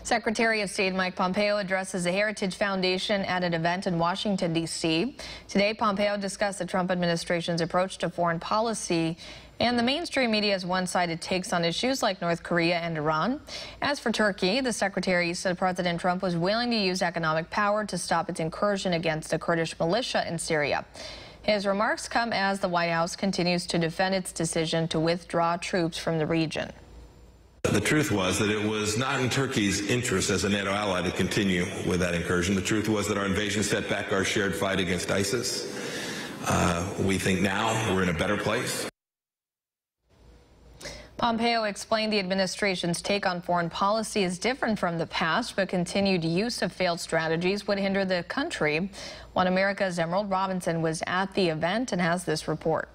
Secretary of State Mike Pompeo addresses the Heritage Foundation at an event in Washington, D.C. Today, Pompeo discussed the Trump administration's approach to foreign policy and the mainstream media's one-sided takes on issues like North Korea and Iran. As for Turkey, the secretary said President Trump was willing to use economic power to stop its incursion against the Kurdish militia in Syria. His remarks come as the White House continues to defend its decision to withdraw troops from the region. The truth was that it was not in Turkey's interest as a NATO ally to continue with that incursion. The truth was that our invasion set back our shared fight against ISIS. We think now we're in a better place. Pompeo explained the administration's take on foreign policy is different from the past, but continued use of failed strategies would hinder the country. One America's Emerald Robinson was at the event and has this report.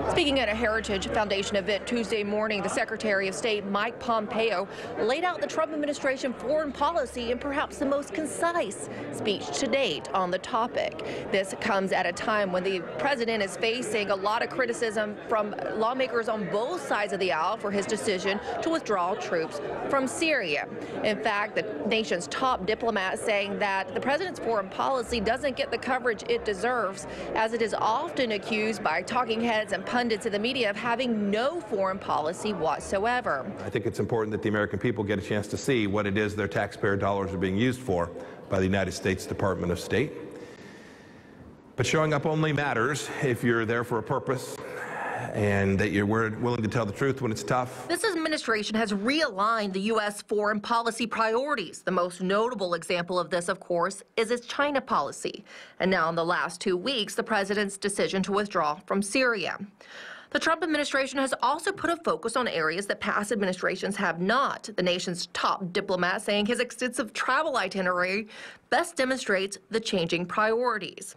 Speaking at a Heritage Foundation event Tuesday morning, the Secretary of State Mike Pompeo laid out the Trump administration foreign policy in perhaps the most concise speech to date on the topic. This comes at a time when the president is facing a lot of criticism from lawmakers on both sides of the aisle for his decision to withdraw troops from Syria. In fact, the nation's top diplomat saying that the president's foreign policy doesn't get the coverage it deserves, as it is often accused by talking heads and pundits in the media of having no foreign policy whatsoever. I think it's important that the American people get a chance to see what it is their taxpayer dollars are being used for by the United States Department of State. But showing up only matters if you're there for a purpose and that you're willing to tell the truth when it's tough. This administration has realigned the U.S. foreign policy priorities. The most notable example of this, of course, is its China policy. And now in the last 2 weeks, the president's decision to withdraw from Syria. The Trump administration has also put a focus on areas that past administrations have not. The nation's top diplomat saying his extensive travel itinerary best demonstrates the changing priorities.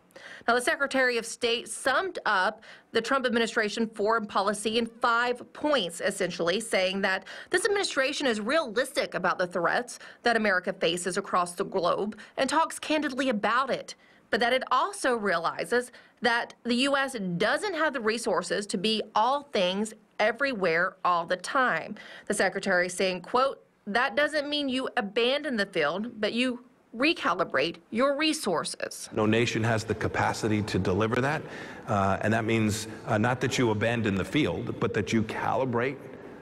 Now, the Secretary of State summed up the Trump administration foreign policy in 5 points, essentially saying that this administration is realistic about the threats that America faces across the globe and talks candidly about it, but that it also realizes that the U.S. doesn't have the resources to be all things everywhere all the time. The secretary saying, quote, "That doesn't mean you abandon the field, but you recalibrate your resources." No nation has the capacity to deliver that, and that means not that you abandon the field, but that you calibrate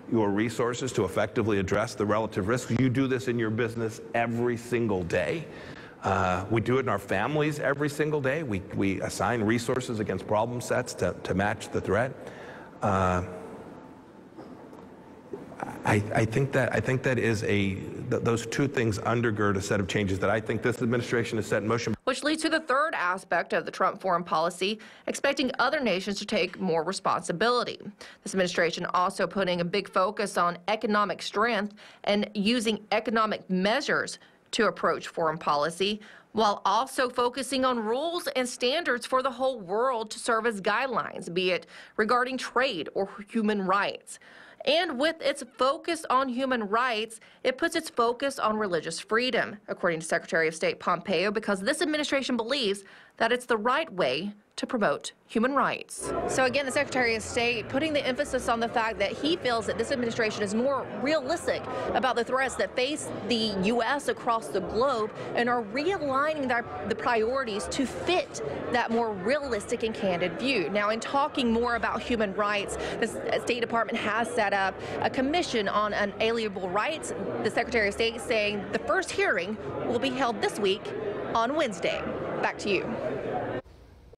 your resources to effectively address the relative risks. You do this in your business every single day. We do it in our families every single day. We assign resources against problem sets to match the threat. I think that is those two things undergird a set of changes that I think this administration has set in motion. Which leads to the third aspect of the Trump foreign policy, expecting other nations to take more responsibility. This administration also putting a big focus on economic strength and using economic measures to approach foreign policy, while also focusing on rules and standards for the whole world to serve as guidelines, be it regarding trade or human rights. And with its focus on human rights, it puts its focus on religious freedom, according to Secretary of State Pompeo, because this administration believes that it's the right way to promote human rights. So again, the Secretary of State putting the emphasis on the fact that he feels that this administration is more realistic about the threats that face the U.S. across the globe and are realigning the priorities to fit that more realistic and candid view. Now, in talking more about human rights, the State Department has set up a commission on unalienable rights. The Secretary of State saying the first hearing will be held this week on Wednesday. Back to you.